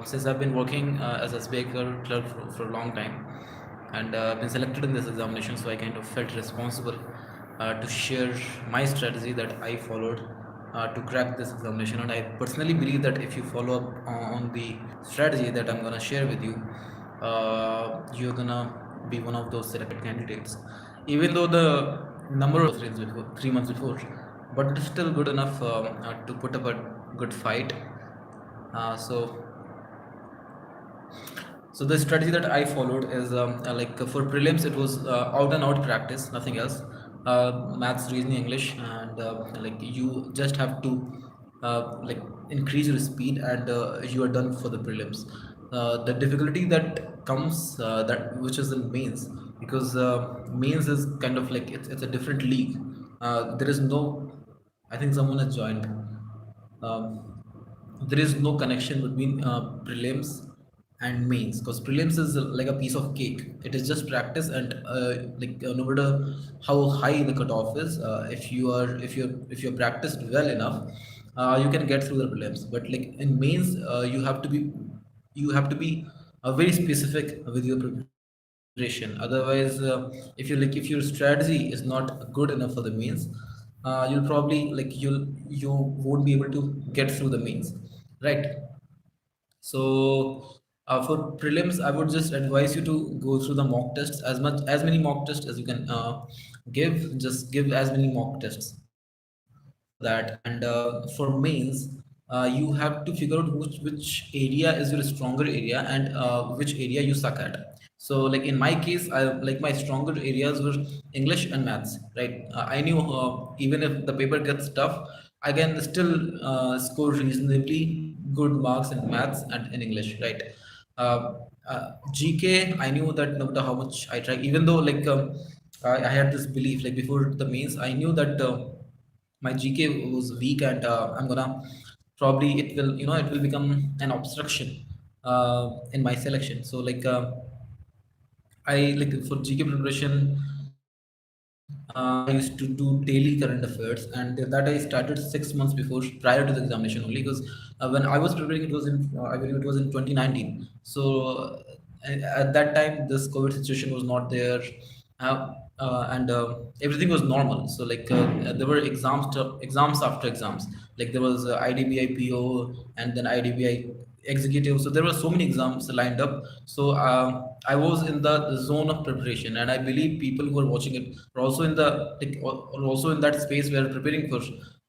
since I've been working as a SBI clerk for a long time, and I've been selected in this examination, so I kind of felt responsible to share my strategy that I followed to crack this examination. And I personally believe that if you follow up on the strategy that I'm gonna share with you, you're gonna be one of those selected candidates. Even though the number was raised before 3 months before, but it is still good enough to put up a good fight. So the strategy that I followed is for prelims, it was out and out practice, nothing else. Maths, reasoning, English, and you just have to like increase your speed, and you are done for the prelims. The difficulty that comes that which is in mains, because mains is kind of like it's a different league. There is no, I think someone has joined. Um, there is no connection between prelims and mains, because prelims is like a piece of cake. It is just practice, and no matter how high the cutoff is, if you're practiced well enough, you can get through the prelims. But like in mains, you have to be very specific with your preparation. Otherwise, if your strategy is not good enough for the mains, you'll probably you won't be able to get through the mains, right? So for prelims, I would just advise you to go through the mock tests, as many mock tests as you can give. Just give as many mock tests for that. And for mains, you have to figure out which area is your stronger area, and which area you suck at. So like in my case, I like my stronger areas were English and maths, right? I knew even if the paper gets tough, I can still score reasonably good marks in maths and in English, right? GK, I knew that no matter how much I try, even though I had this belief like before the mains, I knew that my GK was weak, and I'm gonna probably it will become an obstruction in my selection. So I like for GK preparation, I used to do daily current affairs, and that I started 6 months before, prior to the examination only, because when I was preparing, it was in I believe it was in 2019. So at that time, this COVID situation was not there, and everything was normal. So there were exams after exams. Like there was IDBI PO, and then IDBI executive. So there were so many exams lined up. So I was in the zone of preparation, and I believe people who are watching it are also in are also in that space where preparing for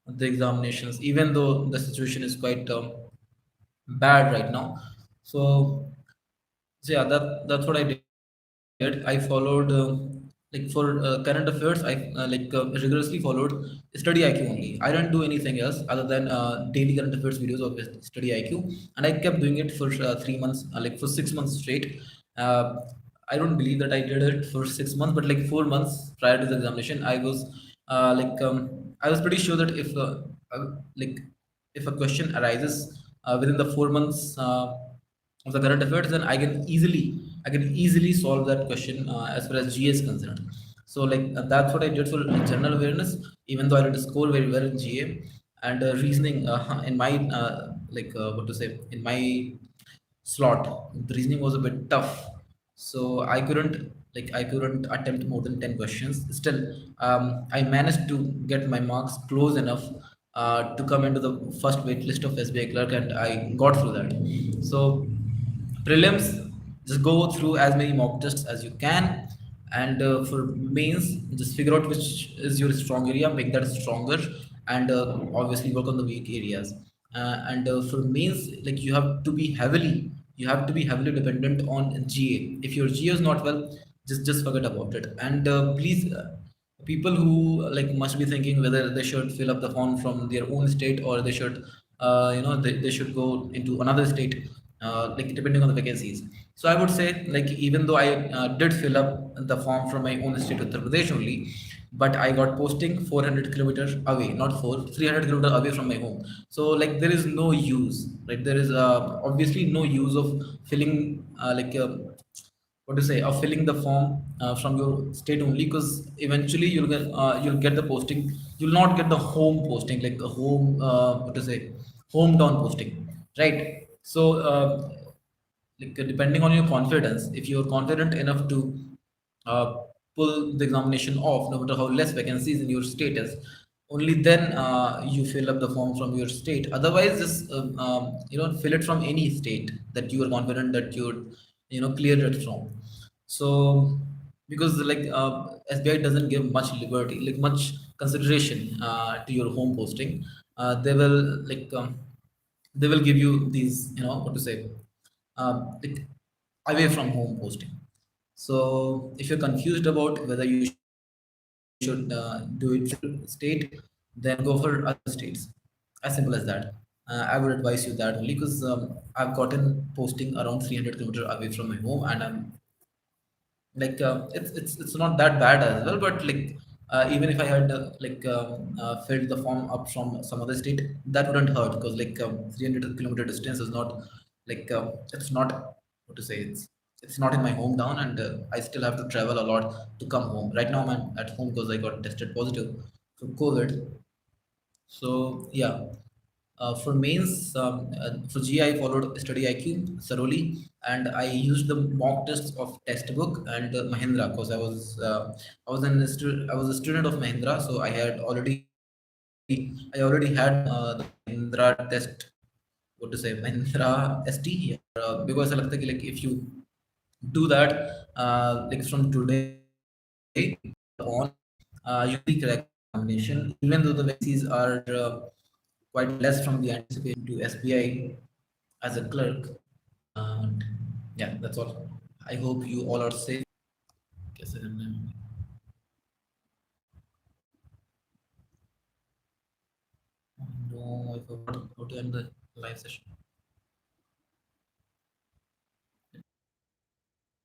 the examinations, even though the situation is quite bad right now. So yeah, that's what I did. I followed for current affairs. I rigorously followed study IQ only. I didn't do anything else other than daily current affairs videos of study IQ, and I kept doing it for 3 months, for 6 months straight. Uh, I don't believe that I did it for 6 months, but like 4 months prior to the examination, I was pretty sure that uh, like if a question arises within the 4 months of the current affairs, then I can easily solve that question as far as GA is concerned. So that's what I did for general awareness, even though I did score very well in GA. And reasoning in my what to say in my slot, the reasoning was a bit tough, so I couldn't attempt more than 10 questions. Still, I managed to get my marks close enough to come into the first wait list of SBI clerk, and I got through that. So prelims, just go through as many mock tests as you can, and for mains, just figure out which is your strong area, make that stronger, and obviously work on the weak areas. And for mains, like you have to be heavily dependent on GA. If your GA is not well, just forget about it. And please, people who must be thinking whether they should fill up the form from their own state, or they should they should go into another state, depending on the vacancies. So I would say, even though I did fill up the form from my own state, Uttar Pradesh only, but I got posting 400 kilometers away, not 300 kilometers away from my home. So there is no use, right? There is obviously no use of filling what to say of filling the form from your state only, because eventually you'll get the posting. You'll not get the home posting, like a home what to say hometown posting, right? So like depending on your confidence, if you're confident enough to uh, pull the examination off, no matter how less vacancies in your state is, only then you fill up the form from your state. Otherwise, just fill it from any state that you are confident that you'd clear it from. So because like SBI doesn't give much liberty, like much consideration to your home posting, they will they will give you these, what to say, like away from home posting. So if you're confused about whether you should do it from state, then go for other states. As simple as that. I would advise you that only because I've gotten posting around 300 kilometer away from my home, and I'm like it's not that bad as well, but like even if I had filled the form up from some other state, that wouldn't hurt because 300-kilometer distance is not it's not, what to say, it's not in my hometown, and I still have to travel a lot to come home. Right now I'm at home because I got tested positive for COVID. So yeah, for mains, for GI, I followed study IQ thoroughly, and I used the mock tests of textbook and Mahindra because I was a student of Mahindra, so I already had the Mahindra test. What to say, Mahindra ST? Yeah, because I like that, like if you do that like from today on, you will easily crack the examination, even though the vacancies are quite less from the anticipation to SBI as a clerk. And yeah, that's all. I hope you all are safe. Guess I don't know. No, I forgot how to end the live session.